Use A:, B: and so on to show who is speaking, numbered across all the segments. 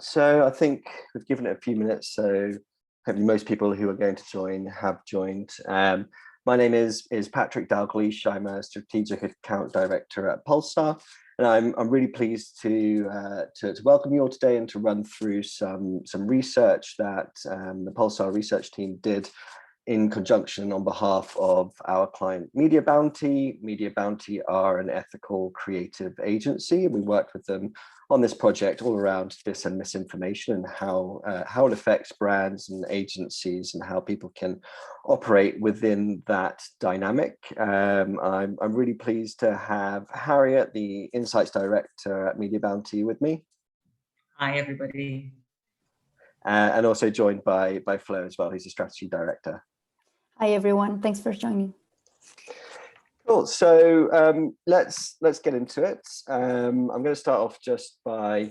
A: So I think we've given it a few minutes, so hopefully most people who are going to join have joined. My name is Patrick Dalgleish. I'm a strategic account director at Pulsar, and I'm really pleased to welcome you all today and to run through some research that the Pulsar research team did in conjunction on behalf of our client Media Bounty. Media Bounty are an ethical creative agency. We worked with them on this project all around this and misinformation and how it affects brands and agencies and how people can operate within that dynamic. I'm really pleased to have Harriet, the Insights Director at Media Bounty, with me.
B: Hi, everybody.
A: And also joined by Flo as well, who's the Strategy Director.
C: Hi, everyone. Thanks for joining.
A: Cool. So let's get into it. I'm going to start off just by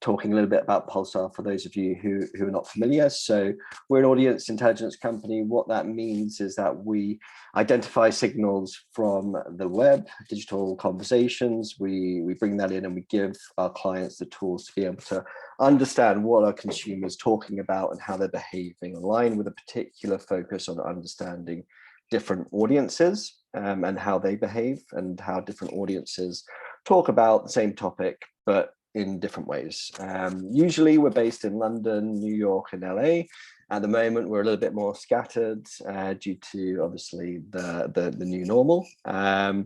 A: talking a little bit about Pulsar for those of you who are not familiar. So we're an audience intelligence company. What that means is that we identify signals from the web, digital conversations. We bring that in and we give our clients the tools to be able to understand what are consumers talking about and how they're behaving online, with a particular focus on understanding different audiences and how they behave and how different audiences talk about the same topic, but in different ways. Usually we're based in London, New York, and LA. At the moment, we're a little bit more scattered due to obviously the new normal. Yeah,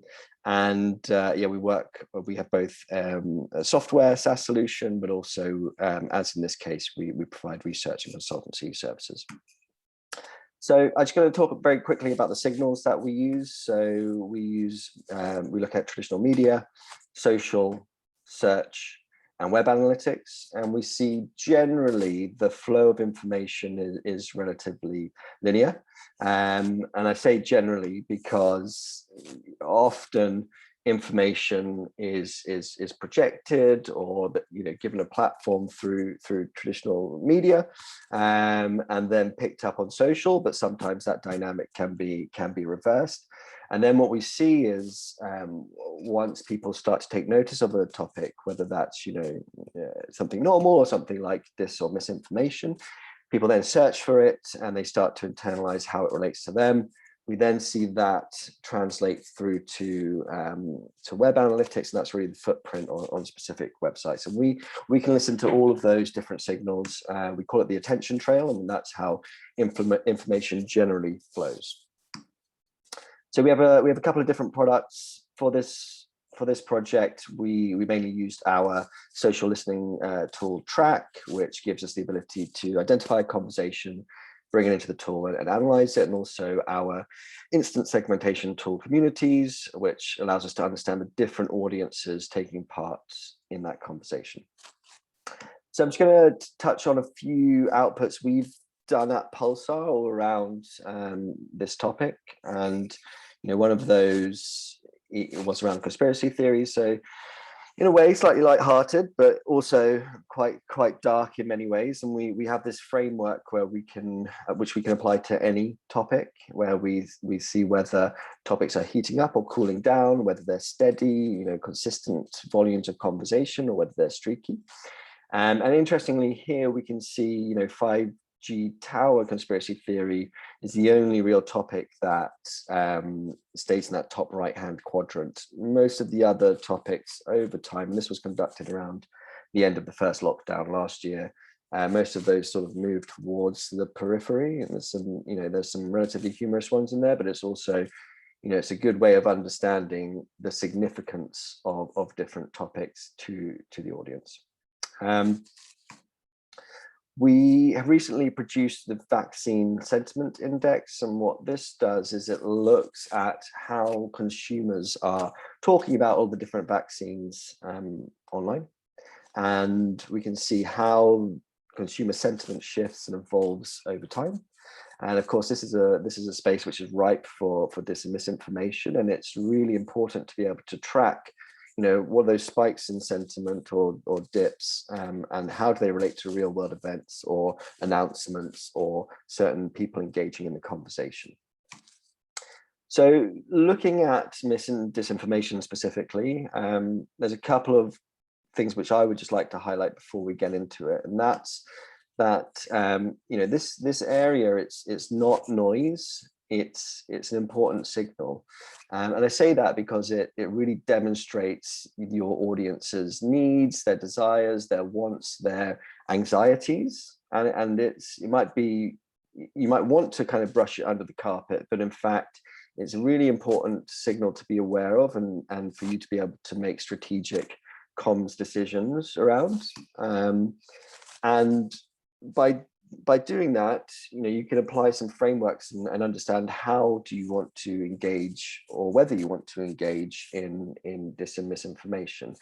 A: we have both a software SaaS solution, but also, as in this case, we provide research and consultancy services. So I'm just going to talk very quickly about the signals that we use. So we look at traditional media, social, search, and web analytics, and we see generally the flow of information is relatively linear. And I say generally because often information is projected or given a platform through traditional media and then picked up on social, but sometimes that dynamic can be reversed. And then what we see is once people start to take notice of a topic, whether that's something normal or something like dis or misinformation, people then search for it and they start to internalize how it relates to them. We then see that translate through to web analytics, and that's really the footprint on specific websites. And we can listen to all of those different signals. We call it the attention trail, and that's how information generally flows. So we have a couple of different products for this project. We mainly used our social listening tool Track, which gives us the ability to identify a conversation, bring it into the tool and analyze it, and also our instant segmentation tool Communities, which allows us to understand the different audiences taking part in that conversation. So I'm just going to touch on a few outputs we've done at Pulsar all around this topic, and one of those was around conspiracy theories. So in a way, slightly lighthearted, but also quite dark in many ways. And we have this framework which we can apply to any topic, where we see whether topics are heating up or cooling down, whether they're steady, consistent volumes of conversation, or whether they're streaky. And interestingly, here we can see 5G tower conspiracy theory is the only real topic that stays in that top right-hand quadrant. Most of the other topics over time, and this was conducted around the end of the first lockdown last year, most of those sort of moved towards the periphery, and there's some relatively humorous ones in there, but it's also it's a good way of understanding the significance of different topics to the audience. We have recently produced the Vaccine Sentiment Index, and what this does is it looks at how consumers are talking about all the different vaccines online, and we can see how consumer sentiment shifts and evolves over time. And of course, this is a space which is ripe for dis and misinformation, and it's really important to be able to track what are those spikes in sentiment or dips, and how do they relate to real world events or announcements or certain people engaging in the conversation. So looking at mis and disinformation specifically, there's a couple of things which I would just like to highlight before we get into it, and that's that this area, it's not noise, it's an important signal, and I say that because it really demonstrates your audience's needs, their desires, their wants, their anxieties, and you might want to kind of brush it under the carpet, but in fact it's a really important signal to be aware of, and for you to be able to make strategic comms decisions around. And by doing that, you can apply some frameworks and understand how do you want to engage, or whether you want to engage in dis and misinformation.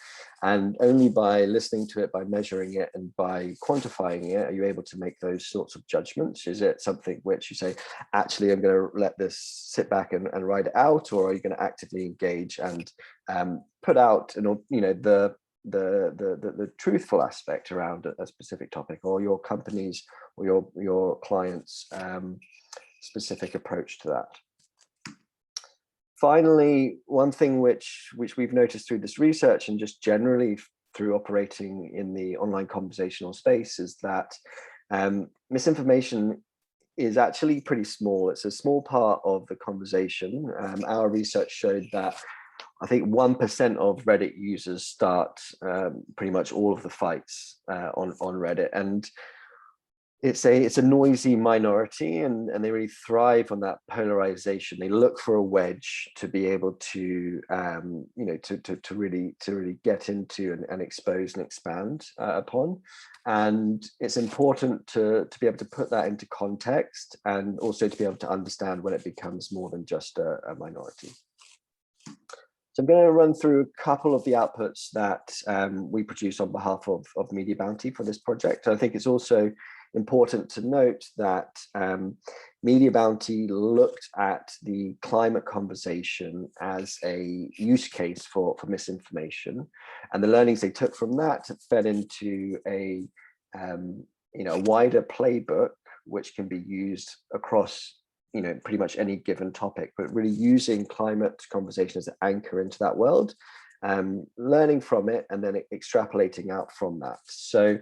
A: And only by listening to it, by measuring it, and by quantifying it, are you able to make those sorts of judgments. Is it something which you say, actually, I'm going to let this sit back and ride it out, or are you going to actively engage and put out the truthful aspect around a specific topic, or your company's or your client's specific approach to that. Finally, one thing which we've noticed through this research, and just generally through operating in the online conversational space, is that misinformation is actually pretty small. It's a small part of the conversation. Our research showed that I think 1% of Reddit users start pretty much all of the fights on Reddit, and it's a noisy minority, and they really thrive on that polarization. They look for a wedge to be able to to really get into and expose and expand upon. And it's important to be able to put that into context, and also to be able to understand when it becomes more than just a minority. So I'm going to run through a couple of the outputs that we produce on behalf of Media Bounty for this project. I think it's also important to note that Media Bounty looked at the climate conversation as a use case for misinformation, and the learnings they took from that fed into a wider playbook which can be used across pretty much any given topic, but really using climate conversation as an anchor into that world, learning from it, and then extrapolating out from that. So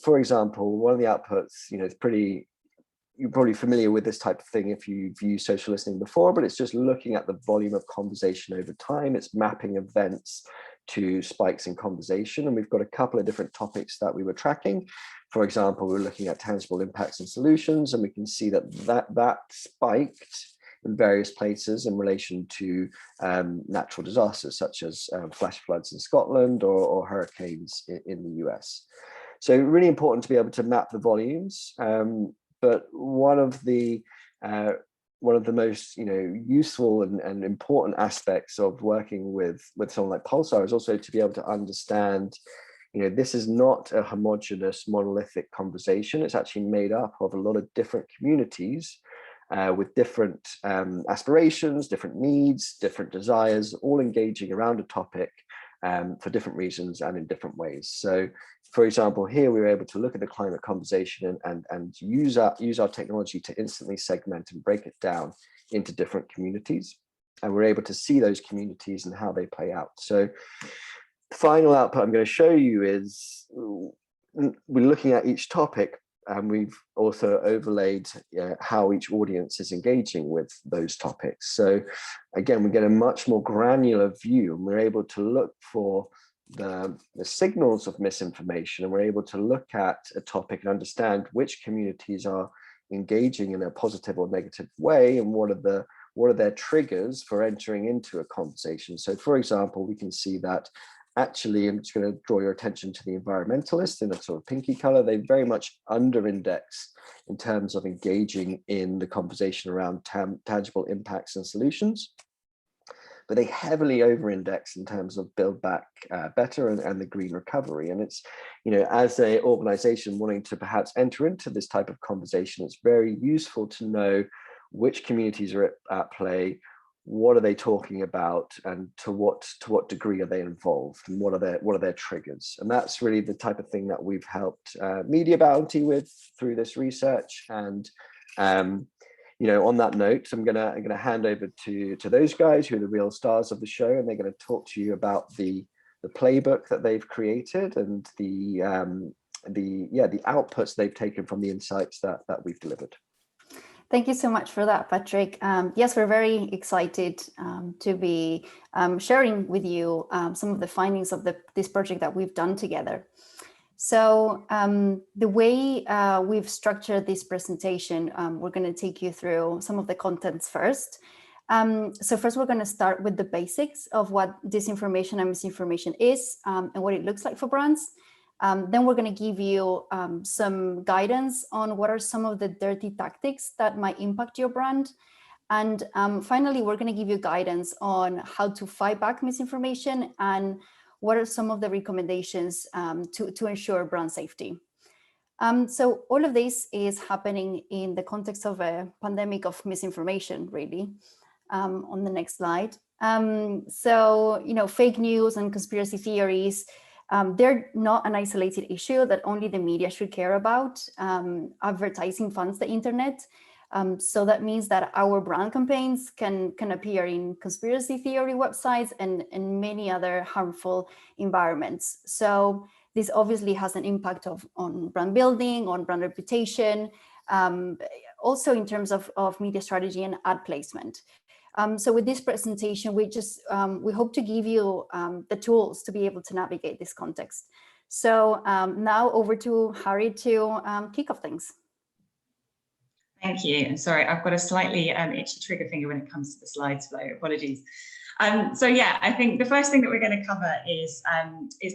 A: for example, one of the outputs, you're probably familiar with this type of thing if you've used social listening before, but it's just looking at the volume of conversation over time. It's mapping events to spikes in conversation, and we've got a couple of different topics that we were tracking. For example, we're looking at tangible impacts and solutions, and we can see that spiked in various places in relation to natural disasters such as flash floods in Scotland or hurricanes in the US. So really important to be able to map the volumes. But one of the most useful and important aspects of working with someone like Pulsar is also to be able to understand, this is not a homogeneous monolithic conversation. It's actually made up of a lot of different communities with different aspirations, different needs, different desires, all engaging around a topic for different reasons and in different ways. So for example, here we were able to look at the climate conversation and use our technology to instantly segment and break it down into different communities. And we're able to see those communities and how they play out. So the final output I'm going to show you is we're looking at each topic, and we've also overlaid how each audience is engaging with those topics. So again, we get a much more granular view, and we're able to look for the signals of misinformation, and we're able to look at a topic and understand which communities are engaging in a positive or negative way, and what are their triggers for entering into a conversation. So for example, we can see that actually, I'm just going to draw your attention to the environmentalists in a sort of pinky color. They very much under-index in terms of engaging in the conversation around tangible impacts and solutions, but they heavily over-index in terms of build back better and the green recovery. And it's, as an organization wanting to perhaps enter into this type of conversation, it's very useful to know which communities are at play, what are they talking about, and to what degree are they involved, and what are their triggers. And that's really the type of thing that we've helped Media Bounty with through this research. And on that note, I'm gonna hand over to those guys who are the real stars of the show, and they're going to talk to you about the playbook that they've created and the outputs they've taken from the insights that we've delivered.
C: Thank you so much for that, Patrick. Yes, we're very excited to be sharing with you some of the findings of this project that we've done together. So the way we've structured this presentation, we're going to take you through some of the contents first. So first, we're going to start with the basics of what disinformation and misinformation is and what it looks like for brands. Then we're going to give you some guidance on what are some of the dirty tactics that might impact your brand. And finally, we're going to give you guidance on how to fight back misinformation and what are some of the recommendations to ensure brand safety. So all of this is happening in the context of a pandemic of misinformation, really. On the next slide. So, fake news and conspiracy theories, they're not an isolated issue that only the media should care about. Advertising funds the internet. So that means that our brand campaigns can appear in conspiracy theory websites and many other harmful environments. So this obviously has an impact on brand building, on brand reputation, also in terms of media strategy and ad placement. So with this presentation, we hope to give you the tools to be able to navigate this context. So now over to Harriet to kick off things.
B: Thank you. And sorry, I've got a slightly itchy trigger finger when it comes to the slides flow. Apologies. So yeah, I think the first thing that we're going to cover is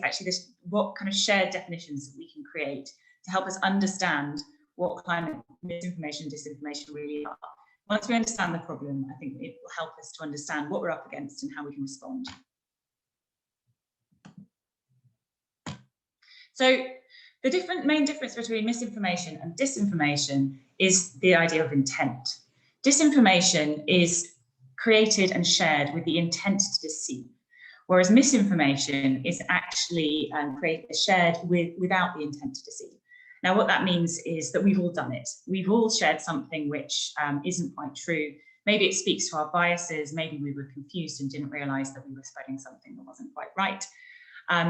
B: actually what kind of shared definitions we can create to help us understand what climate misinformation and disinformation really are. Once we understand the problem, I think it will help us to understand what we're up against and how we can respond. So the main difference between misinformation and disinformation is the idea of intent. Disinformation is created and shared with the intent to deceive, whereas misinformation is actually shared without the intent to deceive. Now, what that means is that we've all done it. We've all shared something which isn't quite true. Maybe it speaks to our biases. Maybe we were confused and didn't realize that we were spreading something that wasn't quite right.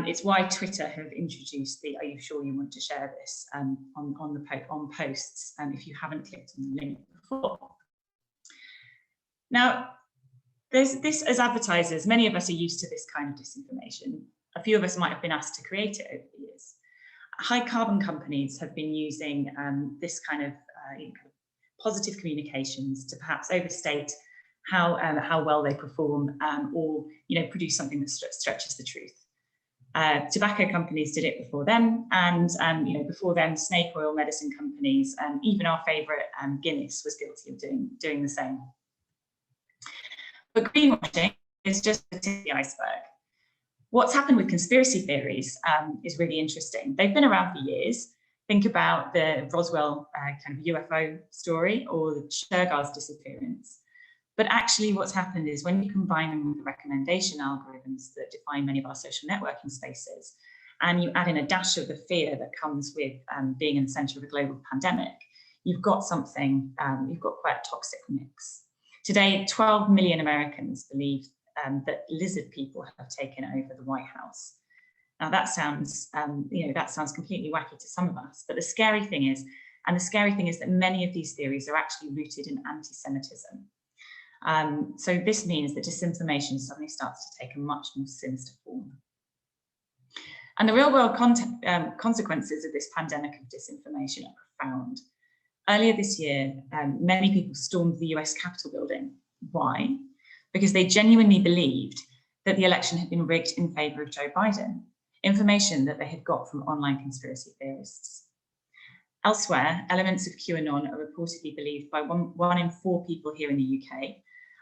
B: It's why Twitter have introduced the "Are you sure you want to share this?" on posts, if you haven't clicked on the link before. Now, there's this as advertisers. Many of us are used to this kind of disinformation. A few of us might have been asked to create it over the years. High carbon companies have been using this kind of positive communications to perhaps overstate how well they perform or produce something that stretches the truth. Tobacco companies did it before them, and before them, snake oil medicine companies, and even our favourite Guinness was guilty of doing the same. But greenwashing is just the tip of the iceberg. What's happened with conspiracy theories is really interesting. They've been around for years. Think about the Roswell kind of UFO story or the Shergar's disappearance. But actually what's happened is when you combine them with the recommendation algorithms that define many of our social networking spaces, and you add in a dash of the fear that comes with being in the center of a global pandemic, you've got something, you've got quite a toxic mix. Today, 12 million Americans believe that lizard people have taken over the White House. Now that sounds, that sounds completely wacky to some of us, but the scary thing is that many of these theories are actually rooted in anti-Semitism. So this means that disinformation suddenly starts to take a much more sinister form. And the real world consequences of this pandemic of disinformation are profound. Earlier this year, many people stormed the US Capitol building. Why? Because they genuinely believed that the election had been rigged in favor of Joe Biden, information that they had got from online conspiracy theorists. Elsewhere, elements of QAnon are reportedly believed by one in 4 people here in the UK,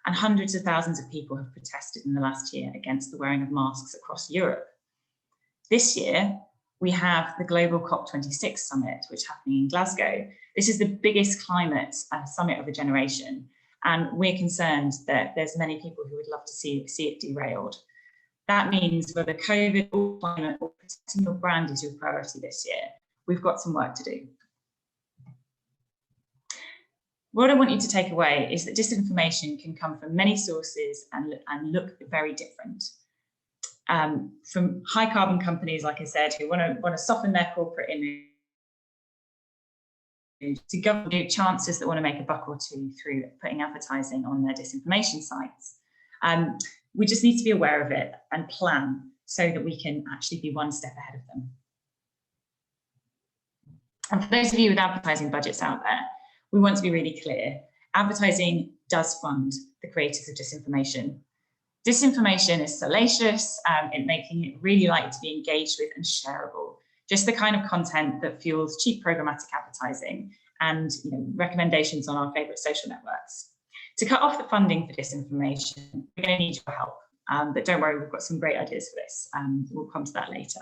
B: and hundreds of thousands of people have protested in the last year against the wearing of masks across Europe. This year, we have the global COP26 summit, which is happening in Glasgow. This is the biggest climate summit of a generation. And we're concerned that there's many people who would love to see it derailed. That means whether COVID or climate or protecting your brand is your priority this year, we've got some work to do. What I want you to take away is that disinformation can come from many sources and look very different. from high carbon companies, like I said, who want to soften their corporate image, to government chances that want to make a buck or two through putting advertising on their disinformation sites. We just need to be aware of it and plan so that we can actually be one step ahead of them. And for those of you with advertising budgets out there, we want to be really clear. Advertising does fund the creators of disinformation. Disinformation is salacious, in making it really likely to be engaged with and shareable. Just the kind of content that fuels cheap programmatic advertising and recommendations on our favorite social networks. To cut off the funding for disinformation, we're going to need your help. But don't worry, we've got some great ideas for this. We'll come to that later.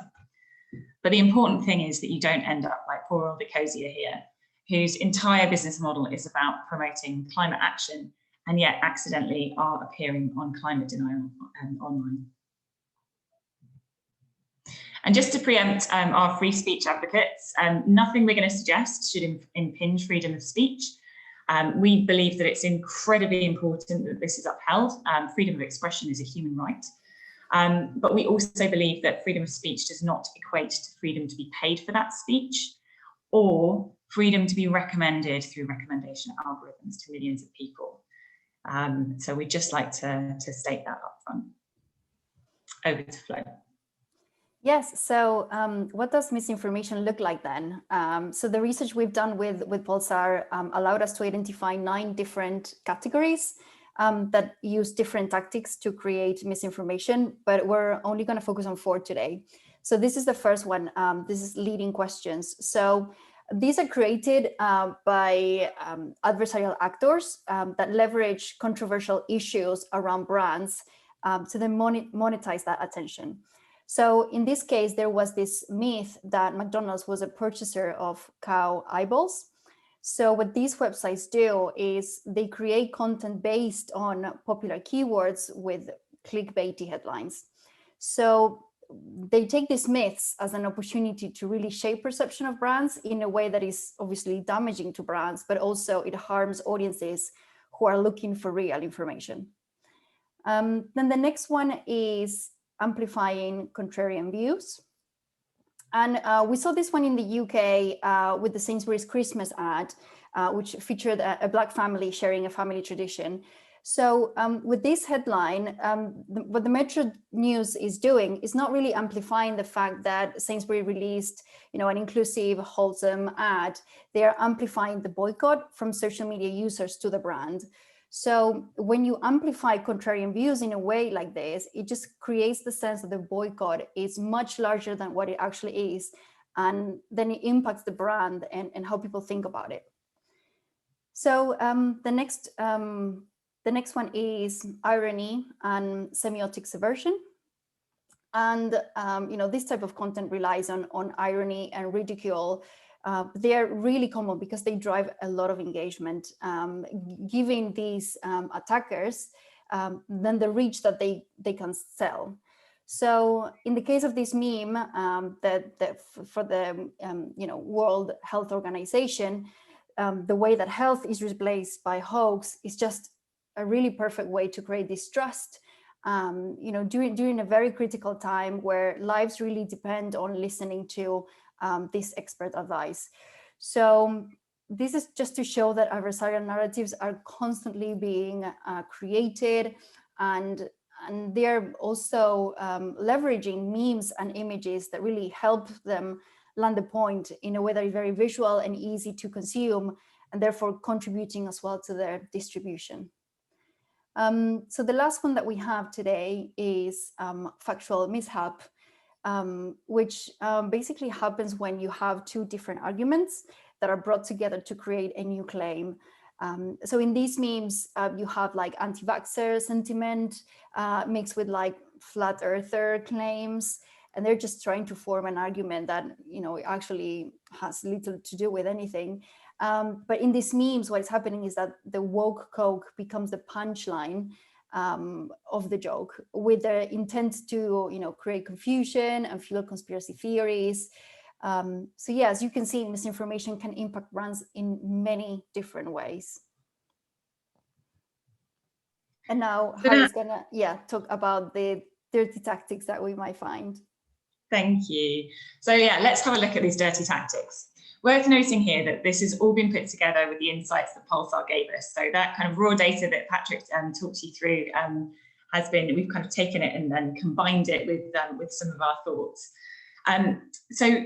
B: But the important thing is that you don't end up like poor old Ecosia here, whose entire business model is about promoting climate action and yet accidentally are appearing on climate denial online. And just to preempt our free speech advocates, nothing we're going to suggest should impinge freedom of speech. We believe that it's incredibly important that this is upheld. Freedom of expression is a human right. But we also believe that freedom of speech does not equate to freedom to be paid for that speech or freedom to be recommended through recommendation algorithms to millions of people. So we'd just like to state that up front. Over to Flo.
C: Yes, so what does misinformation look like then? So the research we've done with Pulsar allowed us to identify 9 different categories that use different tactics to create misinformation, but we're only going to focus on 4 today. So this is the first one. This is leading questions. So these are created by adversarial actors that leverage controversial issues around brands to then monetize that attention. So in this case, there was this myth that McDonald's was a purchaser of cow eyeballs. So what these websites do is they create content based on popular keywords with clickbaity headlines. So they take these myths as an opportunity to really shape perception of brands in a way that is obviously damaging to brands, but also it harms audiences who are looking for real information. Then the next one is amplifying contrarian views. And we saw this one in the UK with the Sainsbury's Christmas ad, which featured a Black family sharing a family tradition. So with this headline, what the Metro News is doing is not really amplifying the fact that Sainsbury released, an inclusive, wholesome ad. They are amplifying the boycott from social media users to the brand. So when you amplify contrarian views in a way like this, it just creates the sense that the boycott is much larger than what it actually is. And then it impacts the brand and how people think about it. So the next one is irony and semiotics aversion. And this type of content relies on irony and ridicule. They're really common because they drive a lot of engagement, giving these attackers then the reach that they can sell. So in the case of this meme, for the World Health Organization, the way that health is replaced by hoax is just a really perfect way to create distrust. During a very critical time where lives really depend on listening to this expert advice. So this is just to show that adversarial narratives are constantly being created, and they're also leveraging memes and images that really help them land the point in a way that is very visual and easy to consume, and therefore contributing as well to their distribution. So the last one that we have today is factual mishap, which basically happens when you have 2 different arguments that are brought together to create a new claim. So in these memes, you have like anti-vaxxer sentiment mixed with like flat earther claims, and they're just trying to form an argument that it actually has little to do with anything. But in these memes, what's happening is that the woke Coke becomes the punchline of the joke, with the intent to create confusion and fuel conspiracy theories. So yeah, as you can see, misinformation can impact brands in many different ways. And now Harriet's gonna talk about the dirty tactics that we might find.
B: Thank you. So yeah, let's have a look at these dirty tactics. Worth noting here that this has all been put together with the insights that Pulsar gave us. So that kind of raw data that Patrick talked you through has been, we've kind of taken it and then combined it with some of our thoughts. So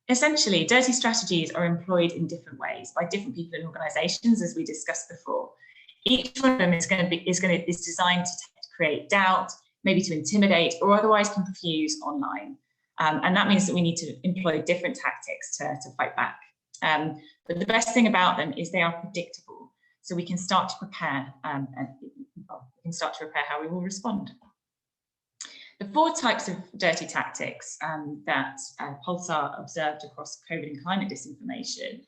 B: essentially, dirty strategies are employed in different ways by different people in organizations, as we discussed before. Each one of them is designed to create doubt, maybe to intimidate, or otherwise confuse online. And that means that we need to employ different tactics to fight back. But the best thing about them is they are predictable. So we can start to prepare how we will respond. The 4 types of dirty tactics that Pulsar observed across COVID and climate disinformation,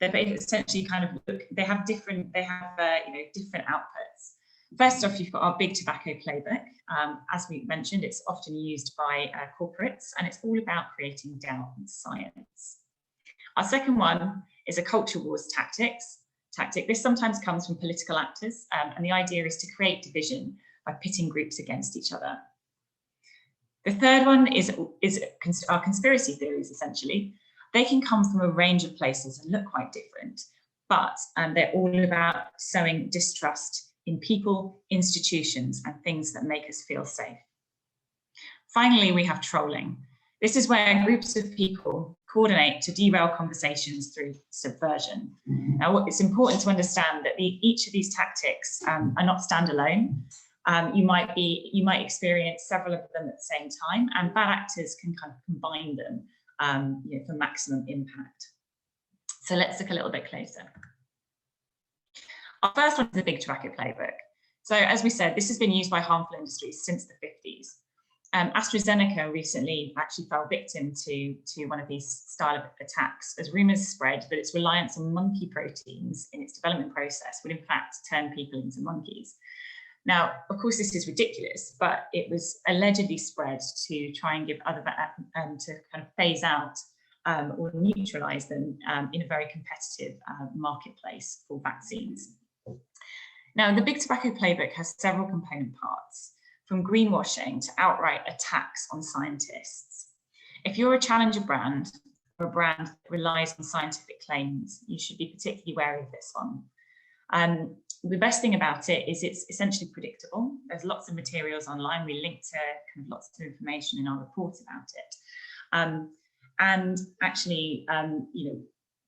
B: they essentially kind of they have different outputs. First off, you've got our big tobacco playbook. As we mentioned, it's often used by corporates, and it's all about creating doubt in science. Our second one is a culture wars tactic. This sometimes comes from political actors, and the idea is to create division by pitting groups against each other. The third one is our conspiracy theories, essentially. They can come from a range of places and look quite different, but they're all about sowing distrust in people, institutions, and things that make us feel safe. Finally, we have trolling. This is where groups of people coordinate to derail conversations through subversion. Now, it's important to understand that each of these tactics are not standalone. You might experience several of them at the same time, and bad actors can kind of combine them for maximum impact. So let's look a little bit closer. Our first one is the big tobacco playbook. So as we said, this has been used by harmful industries since the 50s. AstraZeneca recently actually fell victim to one of these style of attacks as rumours spread that its reliance on monkey proteins in its development process would in fact turn people into monkeys. Now, of course, this is ridiculous, but it was allegedly spread to try and give other to kind of phase out or neutralise them in a very competitive marketplace for vaccines. Now, the big tobacco playbook has several component parts, from greenwashing to outright attacks on scientists. If you're a challenger brand or a brand that relies on scientific claims, you should be particularly wary of this one. The best thing about it is it's essentially predictable. There's lots of materials online. We link to kind of lots of information in our report about it. And actually,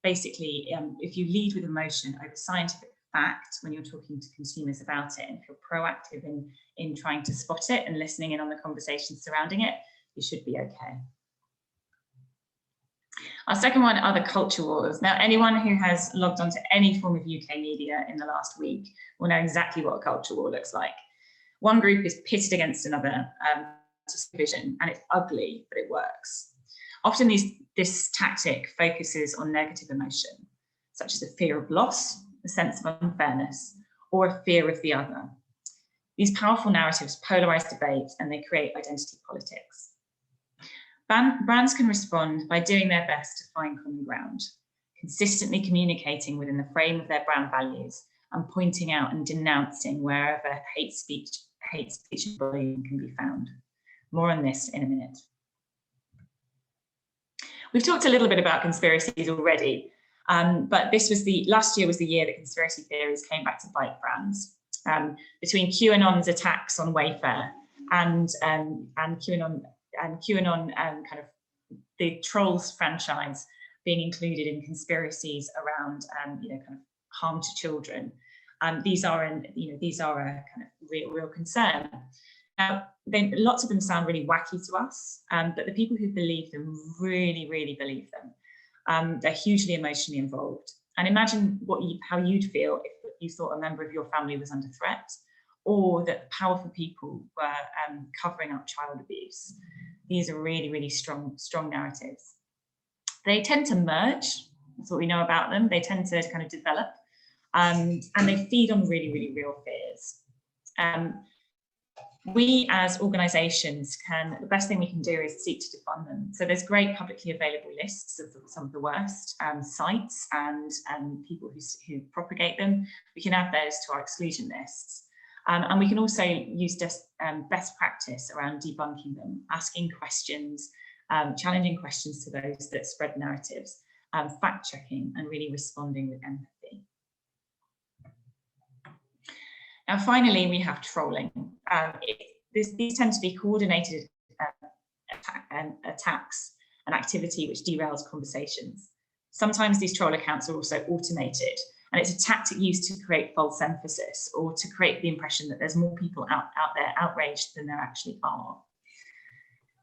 B: basically, if you lead with emotion over scientific fact when you're talking to consumers about it, and if you're proactive in trying to spot it and listening in on the conversations surrounding it, you should be okay. Our second one are the culture wars. Now, anyone who has logged onto any form of UK media in the last week will know exactly what a culture war looks like. One group is pitted against another to division, and it's ugly, but it works. Often this tactic focuses on negative emotion, such as a fear of loss, a sense of unfairness, or a fear of the other. These powerful narratives polarize debate, and they create identity politics. Brands can respond by doing their best to find common ground, consistently communicating within the frame of their brand values and pointing out and denouncing wherever hate speech and bullying can be found. More on this in a minute. We've talked a little bit about conspiracies already, but last year was the year that conspiracy theories came back to bite brands. Between QAnon's attacks on Wayfair and QAnon kind of the Trolls franchise being included in conspiracies around kind of harm to children. These are a kind of real concern. Now, lots of them sound really wacky to us, but the people who believe them really, really believe them. They're hugely emotionally involved. And imagine how you'd feel if you thought a member of your family was under threat, or that powerful people were covering up child abuse. These are really, really strong narratives. They tend to merge. That's what we know about them. They tend to kind of develop, and they feed on really, really real fears. We as organisations the best thing we can do is seek to defund them. So there's great publicly available lists of some of the worst sites and people who propagate them. We can add those to our exclusion lists. And we can also use best practice around debunking them, asking questions, challenging questions to those that spread narratives, fact-checking, and really responding with empathy. Now, finally, we have trolling. These tend to be coordinated attacks, an activity which derails conversations. Sometimes these troll accounts are also automated, and it's a tactic used to create false emphasis or to create the impression that there's more people out there outraged than there actually are.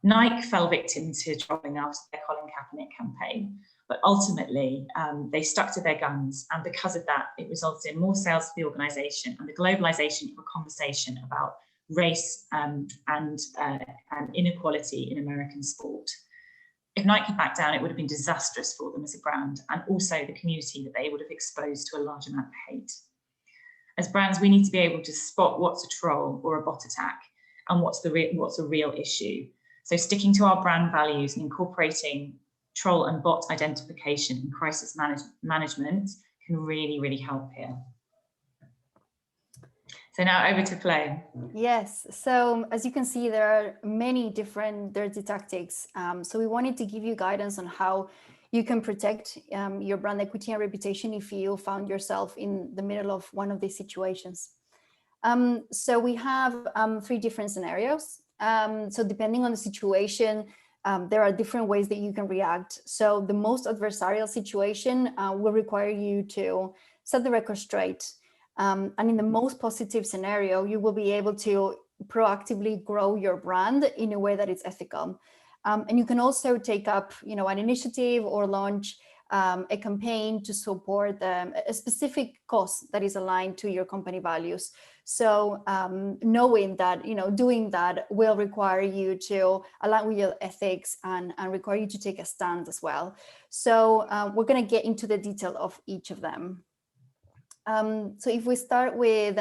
B: Nike fell victim to trolling after their Colin Kaepernick campaign, but ultimately they stuck to their guns, and because of that, it resulted in more sales for the organisation and the globalisation of a conversation about race and inequality in American sport. If Nike had backed down, it would have been disastrous for them as a brand, and also the community that they would have exposed to a large amount of hate. As brands, we need to be able to spot what's a troll or a bot attack and what's a real issue. So sticking to our brand values and incorporating troll and bot identification in crisis management can really, really help here. So now over to Flo.
C: Yes, so as you can see, there are many different dirty tactics. So we wanted to give you guidance on how you can protect your brand equity and reputation if you found yourself in the middle of one of these situations. So we have 3 different scenarios. So depending on the situation, there are different ways that you can react. So the most adversarial situation will require you to set the record straight. And in the most positive scenario, you will be able to proactively grow your brand in a way that is ethical. And you can also take up, an initiative or launch a campaign to support a specific cause that is aligned to your company values. So knowing that, doing that will require you to align with your ethics and require you to take a stand as well. So we're going to get into the detail of each of them. So if we start with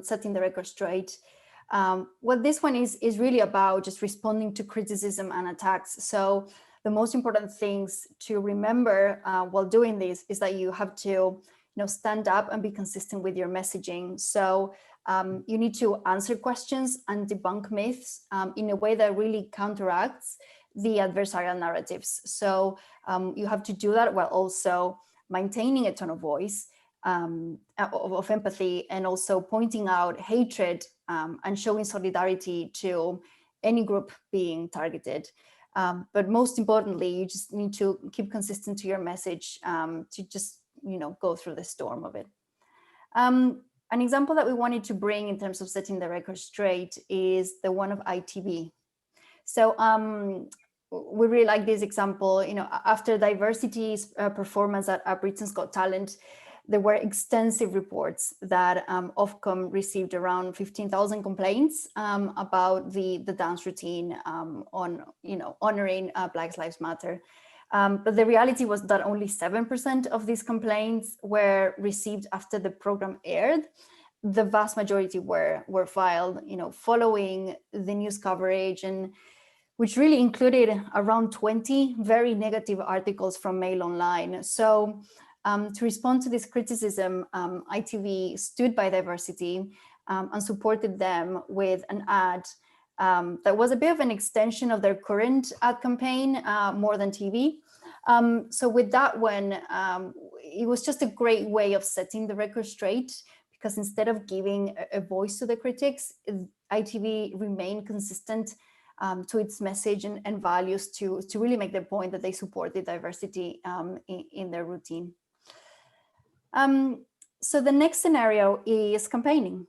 C: setting the record straight, what this one is really about just responding to criticism and attacks. So the most important things to remember while doing this is that you have to stand up and be consistent with your messaging. So you need to answer questions and debunk myths in a way that really counteracts the adversarial narratives. So you have to do that while also maintaining a tone of voice of empathy, and also pointing out hatred and showing solidarity to any group being targeted. But most importantly, you just need to keep consistent to your message to just, go through the storm of it. An example that we wanted to bring in terms of setting the record straight is the one of ITV. So we really like this example. After Diversity's performance at Britain's Got Talent, there were extensive reports that Ofcom received around 15,000 complaints about the dance routine on, honoring Black Lives Matter. But the reality was that only 7% of these complaints were received after the program aired. The vast majority were filed, following the news coverage, and which really included around 20 very negative articles from Mail Online. So to respond to this criticism, ITV stood by diversity and supported them with an ad that was a bit of an extension of their current ad campaign, More Than TV. So with that one, it was just a great way of setting the record straight, because instead of giving a voice to the critics, ITV remained consistent to its message and values to really make the point that they supported diversity in their routine. So the next scenario is campaigning.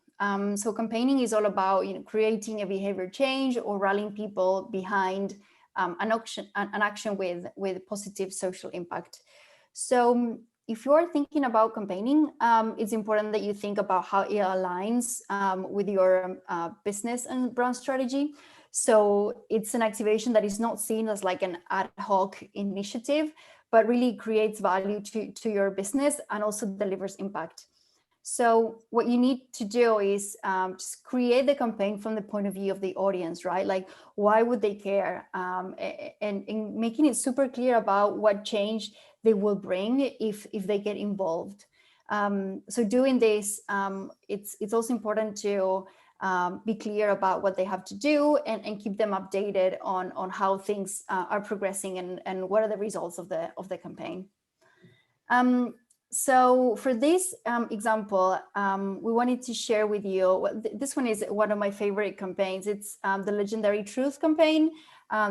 C: So campaigning is all about creating a behavior change or rallying people behind an action with positive social impact. So if you are thinking about campaigning, it's important that you think about how it aligns with your business and brand strategy. So it's an activation that is not seen as like an ad hoc initiative, but really creates value to your business and also delivers impact. So what you need to do is just create the campaign from the point of view of the audience, right? Like, why would they care? And making it super clear about what change they will bring if they get involved. So doing this, it's also important to be clear about what they have to do, and keep them updated on how things are progressing and what are the results of the campaign. So for this example, we wanted to share with you, this one is one of my favorite campaigns. It's the legendary Truth campaign,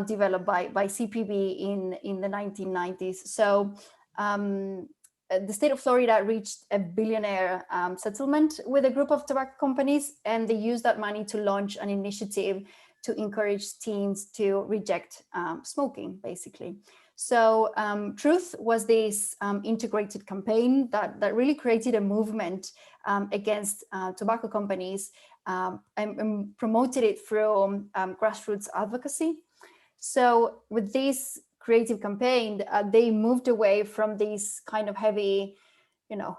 C: developed by CPB in the 1990s. So the state of Florida reached a billionaire settlement with a group of tobacco companies, and they used that money to launch an initiative to encourage teens to reject smoking, basically. So Truth was this integrated campaign that really created a movement against tobacco companies and promoted it through grassroots advocacy. So with this creative campaign, they moved away from this kind of heavy,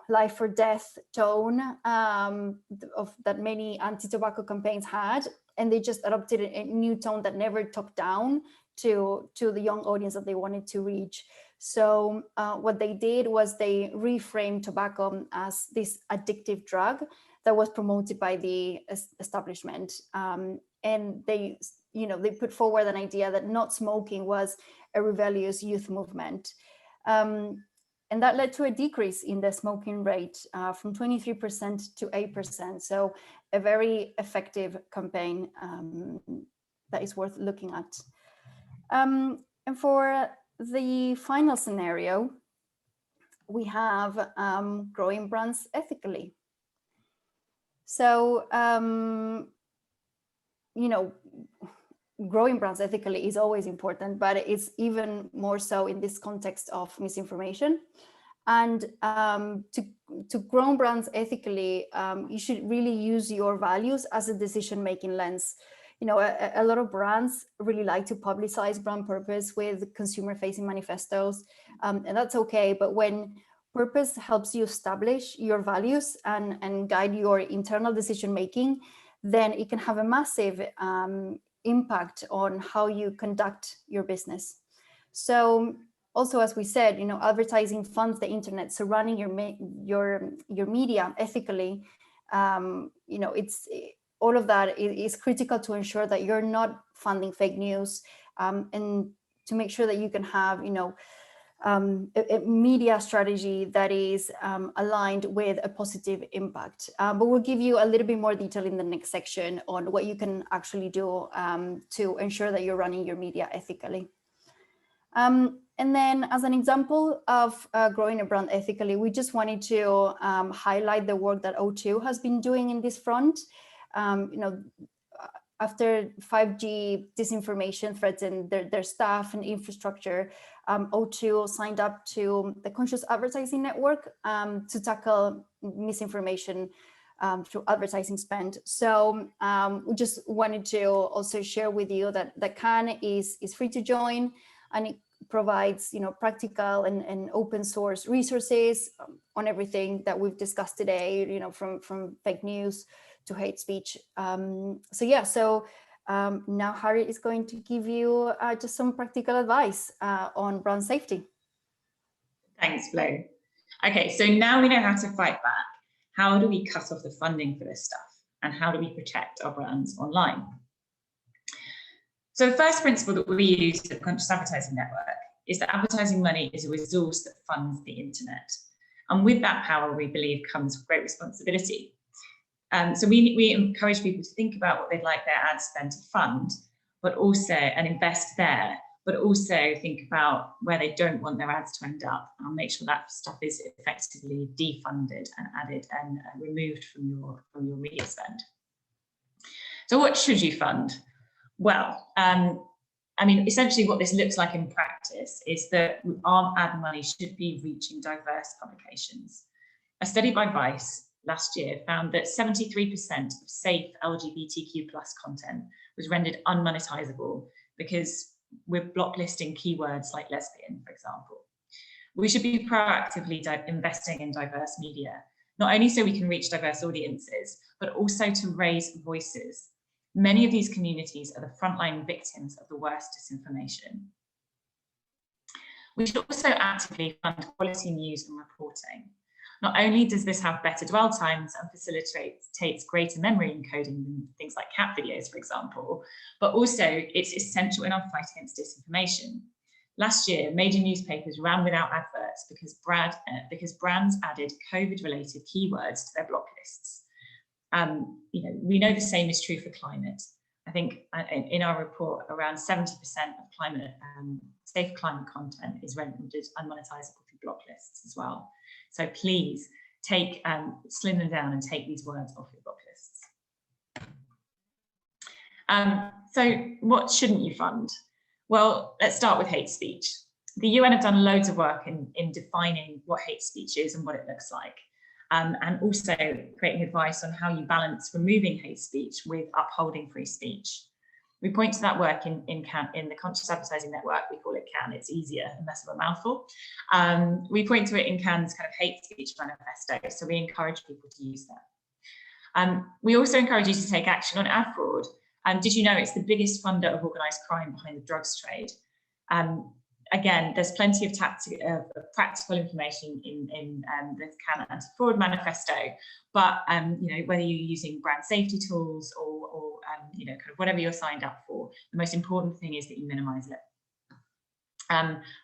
C: life or death tone that many anti-tobacco campaigns had, and they just adopted a new tone that never talked down to the young audience that they wanted to reach. So what they did was they reframed tobacco as this addictive drug that was promoted by the establishment, and they put forward an idea that not smoking was a rebellious youth movement. And that led to a decrease in the smoking rate from 23% to 8%. So a very effective campaign that is worth looking at. And for the final scenario, we have growing brands ethically. So, growing brands ethically is always important, but it's even more so in this context of misinformation. And to grow brands ethically, you should really use your values as a decision-making lens. A lot of brands really like to publicize brand purpose with consumer-facing manifestos, and that's okay. But when purpose helps you establish your values and guide your internal decision-making, then it can have a massive impact on how you conduct your business. So also, as we said, advertising funds the internet, so running your media ethically, all of that is critical to ensure that you're not funding fake news, and to make sure that you can have, a media strategy that is aligned with a positive impact. But we'll give you a little bit more detail in the next section on what you can actually do to ensure that you're running your media ethically. And then as an example of growing a brand ethically, we just wanted to highlight the work that O2 has been doing in this front. After 5G disinformation threatened their staff and infrastructure, O2 signed up to the Conscious Advertising Network to tackle misinformation through advertising spend. So we just wanted to also share with you that the CAN is free to join, and it provides practical and open source resources on everything that we've discussed today, from fake news to hate speech. So now Harriet is going to give you just some practical advice on brand safety.
B: Thanks, Flo. Okay, so now we know how to fight back. How do we cut off the funding for this stuff? And how do we protect our brands online? So the first principle that we use at the Conscious Advertising Network is that advertising money is a resource that funds the internet. And with that power, we believe, comes great responsibility. So we encourage people to think about what they'd like their ad spend to fund, but also, and invest there, but also think about where they don't want their ads to end up, and make sure that stuff is effectively defunded and added and removed from your media spend. So what should you fund? Well, essentially what this looks like in practice is that our ad money should be reaching diverse publications. A study by Vice last year found that 73% of safe LGBTQ+ content was rendered unmonetizable because we're blocklisting keywords like lesbian, for example. We should be proactively investing in diverse media, not only so we can reach diverse audiences, but also to raise voices. Many of these communities are the frontline victims of the worst disinformation. We should also actively fund quality news and reporting. Not only does this have better dwell times and facilitates greater memory encoding than things like cat videos, for example, but also it's essential in our fight against disinformation. Last year, major newspapers ran without adverts because brands added COVID-related keywords to their block lists. We know the same is true for climate. I think in our report, around 70% of safe climate content is rendered unmonetizable through block lists as well. So please slim them down and take these words off your block lists. So what shouldn't you fund? Well, let's start with hate speech. The UN have done loads of work in defining what hate speech is and what it looks like. And also creating advice on how you balance removing hate speech with upholding free speech. We point to that work in the Conscious Advertising Network. We call it CAN, it's easier and less of a mouthful. We point to it in CAN's kind of hate speech manifesto, so we encourage people to use that. We also encourage you to take action on ad fraud. Did you know it's the biggest funder of organised crime behind the drugs trade? Again, there's plenty of practical information in the CAN anti-fraud manifesto, but whether you're using brand safety tools or kind of whatever you're signed up for, the most important thing is that you minimise it.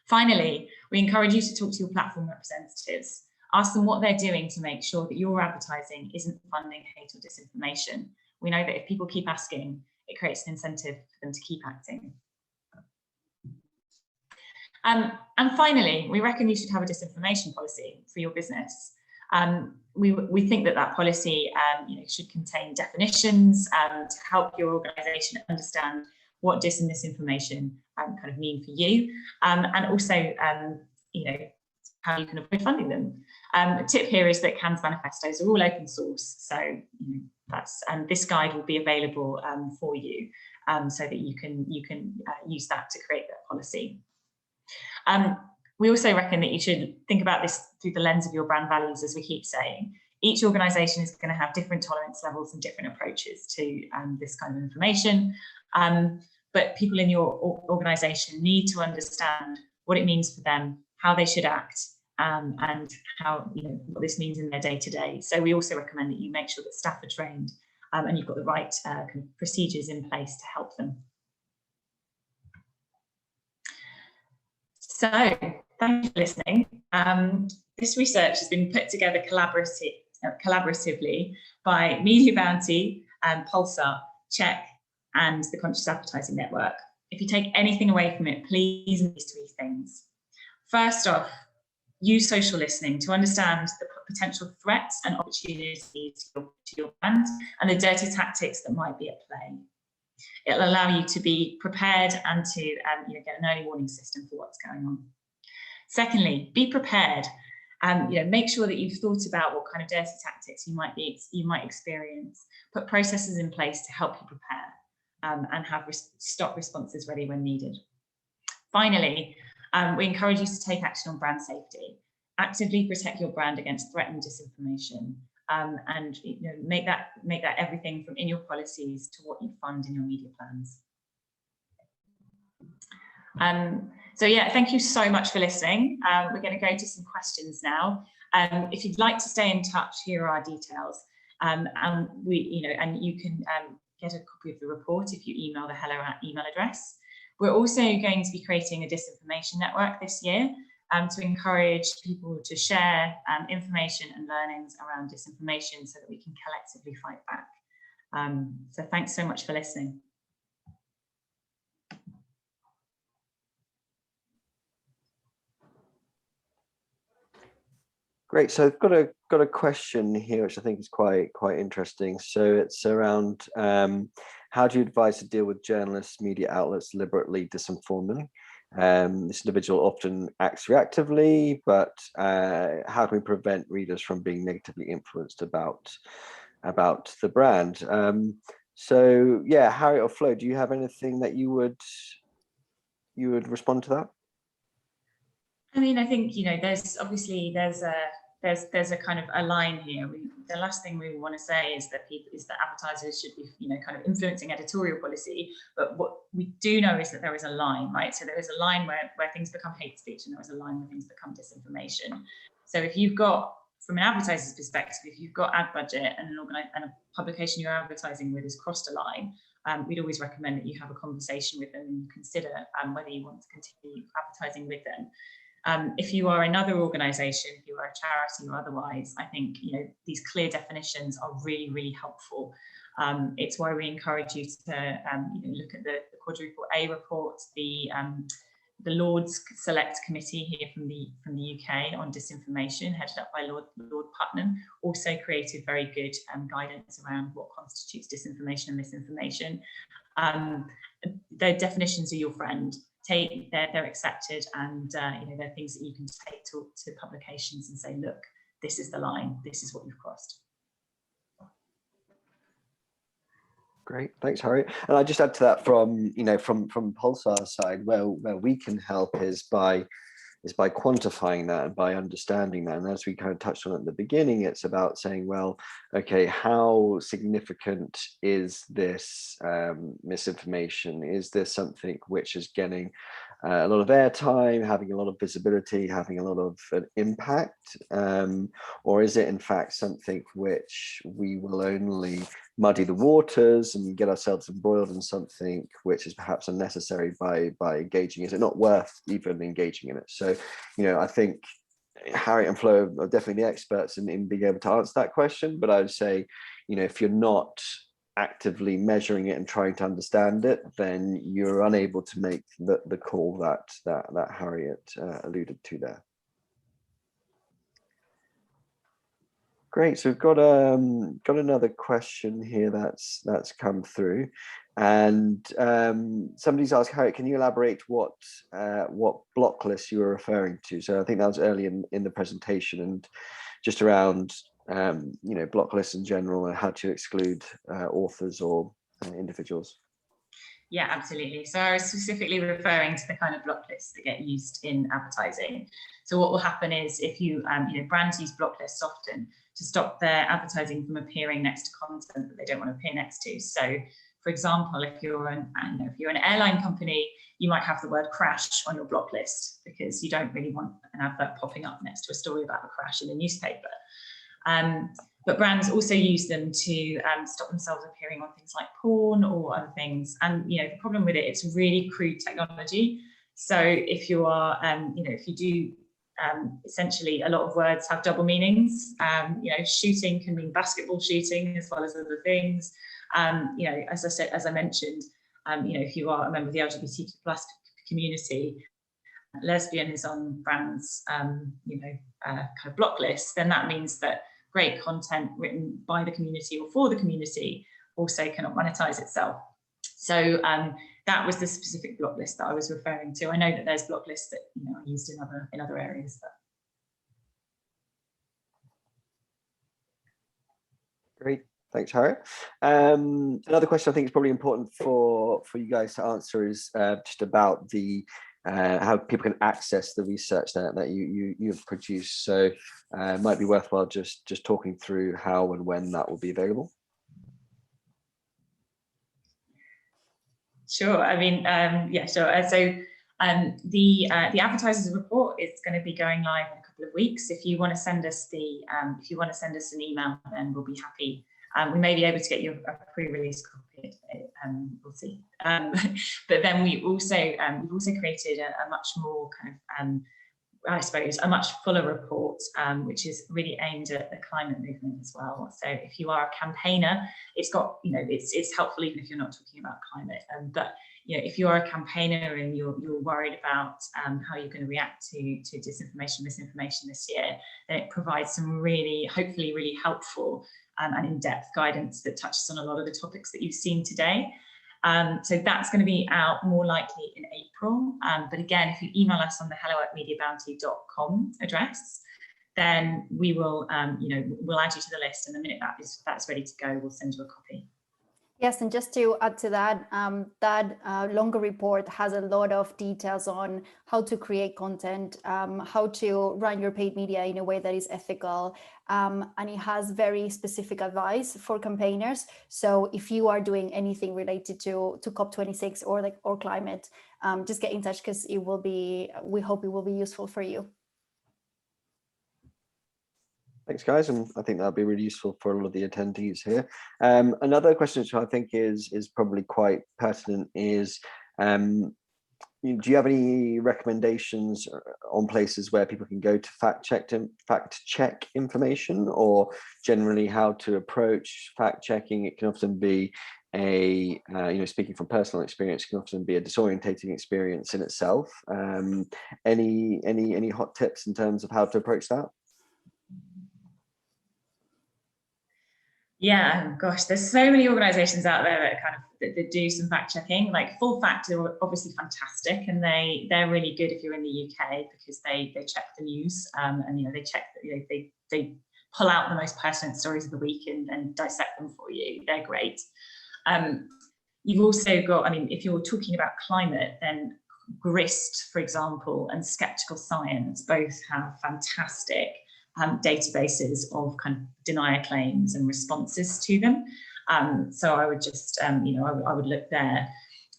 B: Finally, we encourage you to talk to your platform representatives. Ask them what they're doing to make sure that your advertising isn't funding hate or disinformation. We know that if people keep asking, it creates an incentive for them to keep acting. And finally, we reckon you should have a disinformation policy for your business. We think that policy should contain definitions to help your organisation understand what dis and misinformation kind of mean for you, and also how you can avoid funding them. The tip here is that CAN's manifestos are all open source, so this guide will be available for you, so that you can use that to create that policy. We also reckon that you should think about this through the lens of your brand values, as we keep saying. Each organisation is going to have different tolerance levels and different approaches to this kind of information, but people in your organisation need to understand what it means for them, how they should act, and how what this means in their day-to-day. So we also recommend that you make sure that staff are trained and you've got the right kind of procedures in place to help them. So thank you for listening. This research has been put together collaboratively by Media Bounty, Pulsar, Check, and the Conscious Advertising Network. If you take anything away from it, please do these 3 things. First off, use social listening to understand the potential threats and opportunities to your brand and the dirty tactics that might be at play. It'll allow you to be prepared and to get an early warning system for what's going on. Secondly, be prepared. Make sure that you've thought about what kind of dirty tactics you might experience. Put processes in place to help you prepare and have stop responses ready when needed. Finally, we encourage you to take action on brand safety. Actively protect your brand against threat and disinformation. And make that everything from in your policies to what you fund in your media plans. So yeah, thank you so much for listening. We're going to go to some questions now. If you'd like to stay in touch, here are our details. And you can get a copy of the report if you email the hello email address. We're also going to be creating a disinformation network this year, to encourage people to share information and learnings around disinformation so that we can collectively fight back. So thanks so much for listening.
A: Great. So I've got a question here, which I think is quite interesting. So it's around how do you advise to deal with journalists, media outlets deliberately disinforming? This individual often acts reactively, but how can we prevent readers from being negatively influenced about the brand? So yeah, Harriet or Flo, do you have anything that you would respond to that?
B: I mean, I think there's a kind of a line here. The last thing we want to say is that advertisers should be kind of influencing editorial policy, but what we do know is that there is a line, right? So there is a line where things become hate speech, and there is a line where things become disinformation. So if you've got from an advertiser's perspective, if you've got ad budget and a publication you're advertising with has crossed a line, we'd always recommend that you have a conversation with them and consider whether you want to continue advertising with them. If you are another organisation, if you are a charity or otherwise, I think these clear definitions are really, really helpful. It's why we encourage you to look at the quadruple A report, the Lord's Select Committee here from the UK on disinformation, headed up by Lord Putnam, also created very good guidance around what constitutes disinformation and misinformation. Their definitions are your friend. They're accepted, and they're things that you can take to publications and say, look, this is the line, this is what you've crossed.
A: Great, thanks, Harriet. And I just add to that from Pulsar's side, where we can help is by quantifying that and by understanding that. And as we kind of touched on at the beginning, it's about saying, well, okay, how significant is this misinformation? Is this something which is getting a lot of airtime, having a lot of visibility, having a lot of impact? Or is it in fact something which we will only muddy the waters and get ourselves embroiled in something which is perhaps unnecessary by engaging? Is it not worth even engaging in it? So, I think Harriet and Flo are definitely the experts in being able to answer that question. But I would say, if you're not actively measuring it and trying to understand it, then you're unable to make the call that Harriet alluded to there. Great. So we've got another question here that's come through, and somebody's asked, Harriet, can you elaborate what block lists you were referring to? So I think that was early in the presentation, and just around block lists in general and how to exclude authors or individuals.
B: Yeah, absolutely. So I was specifically referring to the kind of block lists that get used in advertising. So what will happen is if you brands use block lists often to stop their advertising from appearing next to content that they don't want to appear next to. So, for example, if you're an airline company, you might have the word crash on your block list because you don't really want an advert popping up next to a story about the crash in the newspaper. But brands also use them to stop themselves appearing on things like porn or other things. And the problem with it's really crude technology. So if you are, if you do, essentially a lot of words have double meanings. Shooting can mean basketball shooting as well as other things. As I mentioned, if you are a member of the LGBTQ+ community, lesbian is on brands, kind of block list, then that means that great content written by the community or for the community also cannot monetize itself. So that was the specific block list that I was referring to. I know that there's block lists that are used in other areas. But...
A: Great, thanks, Harriet. Another question I think is probably important for you guys to answer is just about the how people can access the research that you've produced. So it might be worthwhile just talking through how and when that will be available. Sure.
B: I mean, yeah, sure. So the advertisers report is going to be going live in a couple of weeks. If you want to send us an email, then we'll be happy. We may be able to get you a pre-release copy. We'll see. But then we've also created a much more kind of I suppose a much fuller report, which is really aimed at the climate movement as well. So if you are a campaigner, it's got, it's helpful even if you're not talking about climate. But if you are a campaigner and you're worried about how you're going to react to disinformation, misinformation this year, then it provides some hopefully really helpful and in-depth guidance that touches on a lot of the topics that you've seen today. So that's going to be out more likely in April. But again, if you email us on the hello@mediabounty.com address, then we will, we'll add you to the list. And the minute that's ready to go, we'll send you a copy.
C: Yes, and just to add to that, that longer report has a lot of details on how to create content, how to run your paid media in a way that is ethical, and it has very specific advice for campaigners. So if you are doing anything related to COP26 or climate, just get in touch because we hope it will be useful for you.
A: Thanks, guys, and I think that'll be really useful for all of the attendees here. Another question which I think is probably quite pertinent is, do you have any recommendations on places where people can go to fact check information, or generally how to approach fact checking? It can often be a, speaking from personal experience, can often be a disorientating experience in itself. Any hot tips in terms of how to approach that?
B: Yeah, gosh, there's so many organizations out there that do some fact checking. Like Full Fact are obviously fantastic, and they're really good if you're in the UK, because they check the news, and they check that, they pull out the most pertinent stories of the week and dissect them for you. They're great. You've also got, I mean, if you're talking about climate, then GRIST, for example, and Skeptical Science both have fantastic databases of kind of denier claims and responses to them. So I would just, I would look there.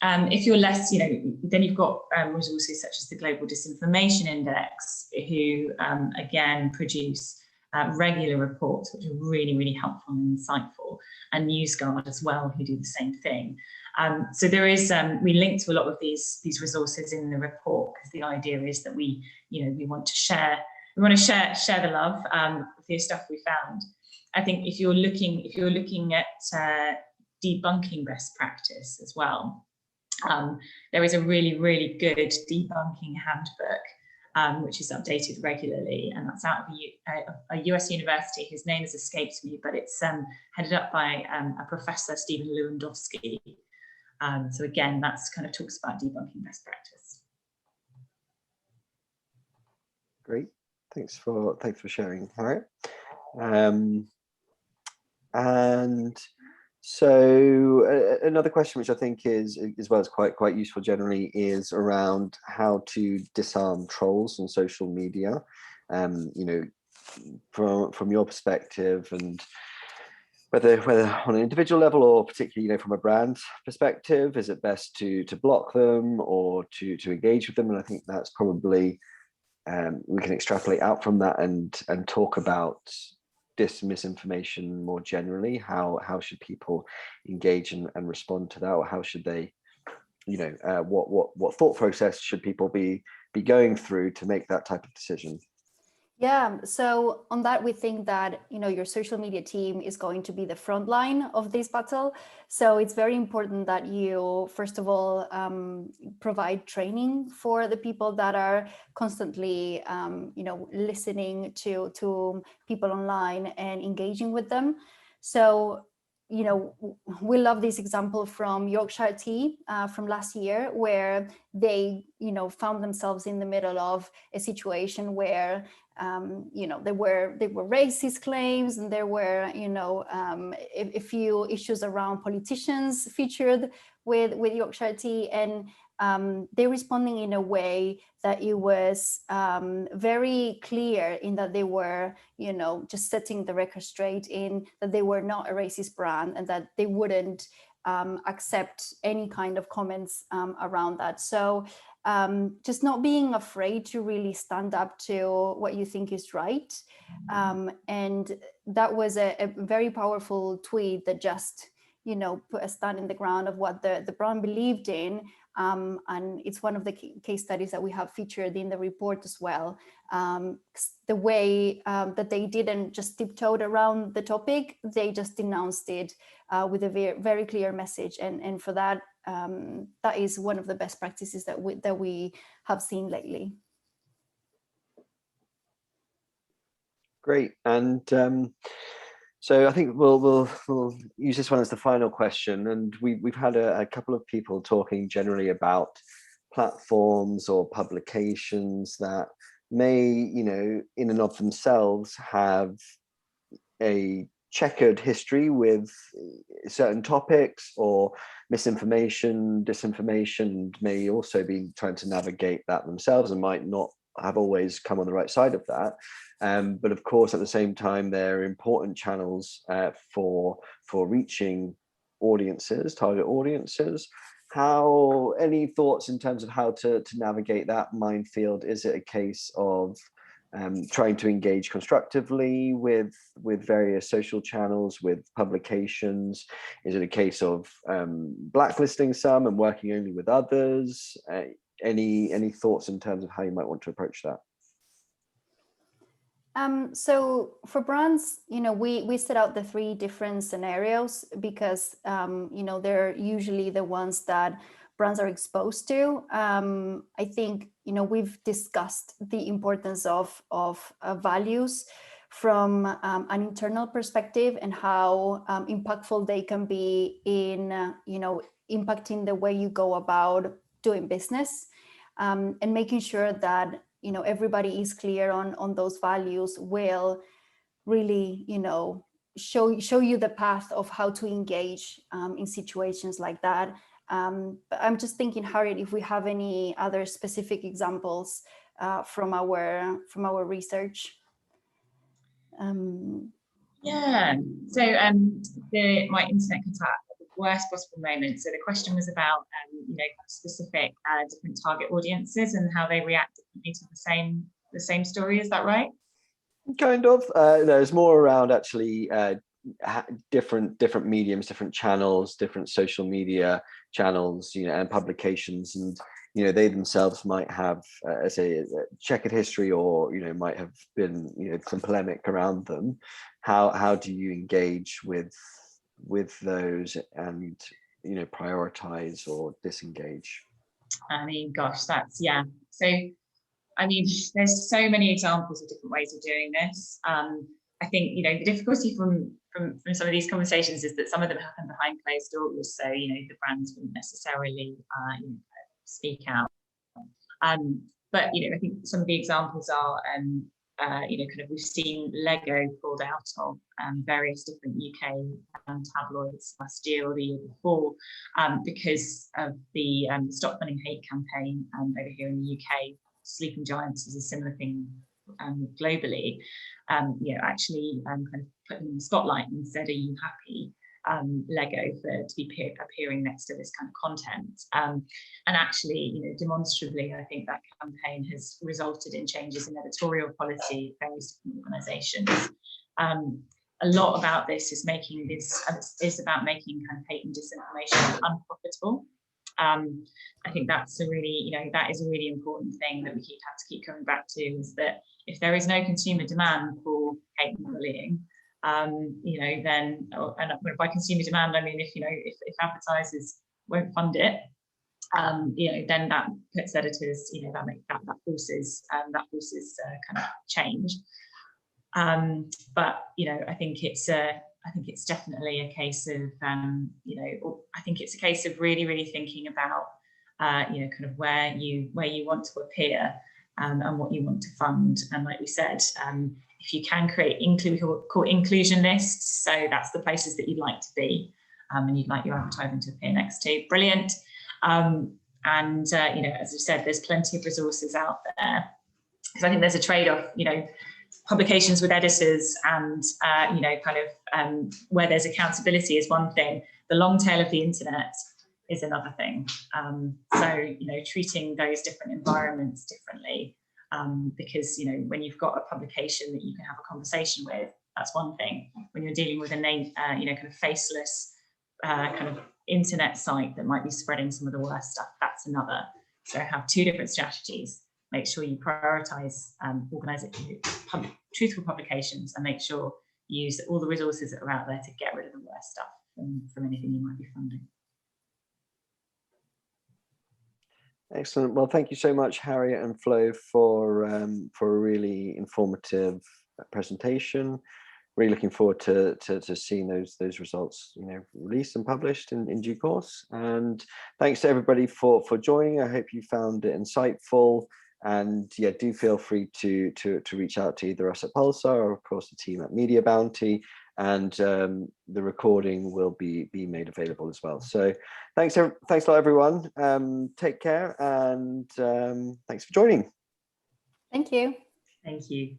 B: If you're less, then you've got resources such as the Global Disinformation Index, who again produce regular reports, which are really, really helpful and insightful, and NewsGuard as well, who do the same thing. So there is, we link to a lot of these resources in the report, because the idea is that we want to share the love with the stuff we found. I think if you're looking at debunking best practice as well, there is a really, really good debunking handbook, which is updated regularly, and that's out of a US university whose name has escaped me, but it's headed up by a professor, Stephen Lewandowski. So again, that's kind of talks about debunking best practice.
A: Great. Thanks for sharing, Harriet. And so another question which I think is as well as quite useful generally is around how to disarm trolls on social media. From your perspective, and whether on an individual level or particularly from a brand perspective, is it best to block them or to engage with them? And I think that's probably we can extrapolate out from that and talk about misinformation more generally. How should people engage and respond to that, or how should they, what thought process should people be going through to make that type of decision?
C: Yeah, so on that, we think that, your social media team is going to be the front line of this battle. So it's very important that you, first of all, provide training for the people that are constantly, listening to people online and engaging with them. So, we love this example from Yorkshire Tea from last year, where they, found themselves in the middle of a situation where there were racist claims, and there were a few issues around politicians featured with Yorkshire Tea, and they're responding in a way that it was very clear in that they were just setting the record straight in that they were not a racist brand, and that they wouldn't accept any kind of comments around that. So just not being afraid to really stand up to what you think is right. And that was a very powerful tweet that just, put a stand in the ground of what the brand believed in. And it's one of the case studies that we have featured in the report as well. The way that they didn't just tiptoe around the topic, they just denounced it with a very clear message. And for that, that is one of the best practices that we have seen lately.
A: Great. And so I think we'll use this one as the final question. And we've had a couple of people talking generally about platforms or publications that may, in and of themselves have a checkered history with certain topics, or misinformation, disinformation, may also be trying to navigate that themselves and might not have always come on the right side of that. But of course, at the same time, they're important channels for reaching audiences, target audiences. Any thoughts in terms of how to navigate that minefield? Is it a case of trying to engage constructively with various social channels, with publications? Is it a case of blacklisting some and working only with others? Any thoughts in terms of how you might want to approach that?
C: So for brands, we set out the 3 different scenarios because, they're usually the ones that brands are exposed to. I think, we've discussed the importance of values from an internal perspective and how impactful they can be in, impacting the way you go about doing business, and making sure that everybody is clear on those values will really show you the path of how to engage in situations like that. But I'm just thinking, Harriet, if we have any other specific examples from our research.
B: Yeah, so my internet cut out at the worst possible moment. So the question was about specific different target audiences and how they react differently to the same story. Is that right?
A: Kind of. No, it's more around actually different mediums, different channels, different social media channels, and publications, and they themselves might have as a checkered history, or might have been some polemic around them. How do you engage with those and prioritize or disengage?
B: I mean, gosh, that's so I mean, there's so many examples of different ways of doing this. I think the difficulty from some of these conversations is that some of them happen behind closed doors, so the brands wouldn't necessarily speak out. But I think some of the examples are we've seen Lego pulled out of various different UK tabloids last year or the year before because of the Stop Funding Hate campaign over here in the UK. Sleeping Giants is a similar thing globally. Actually kind of put them in the spotlight and said, "Are you happy, Lego, to be appearing next to this kind of content?" And actually, demonstrably, I think that campaign has resulted in changes in editorial policy at various different organisations. A lot about this is about making kind of hate and disinformation unprofitable. I think that's a really, that is a really important thing that we have to keep coming back to, is that if there is no consumer demand for hate and bullying, then, and by consumer demand, I mean if advertisers won't fund it, then that puts editors, that forces kind of change. But I think it's definitely a case of I think it's a case of really thinking about kind of where you want to appear and what you want to fund. And like we said, if you can create inclusion lists, so that's the places that you'd like to be and you'd like your advertising to appear next to, brilliant. And as I said, there's plenty of resources out there, because I think there's a trade-off, publications with editors and where there's accountability is one thing, the long tail of the internet is another thing. So treating those different environments differently, because when you've got a publication that you can have a conversation with, that's one thing. When you're dealing with a name, kind of faceless kind of internet site that might be spreading some of the worst stuff, that's another. So have 2 different strategies. Make sure you prioritize truthful publications, and make sure you use all the resources that are out there to get rid of the worst stuff from anything you might be funding.
A: Excellent. Well, thank you so much, Harriet and Flo, for a really informative presentation. Really looking forward to seeing those results, released and published in due course. And thanks to everybody for joining. I hope you found it insightful. And yeah, do feel free to reach out to either us at Pulsar or of course the team at Media Bounty, and the recording will be made available as well. So thanks a lot, everyone. Take care, and thanks for joining.
C: Thank you.
B: Thank you.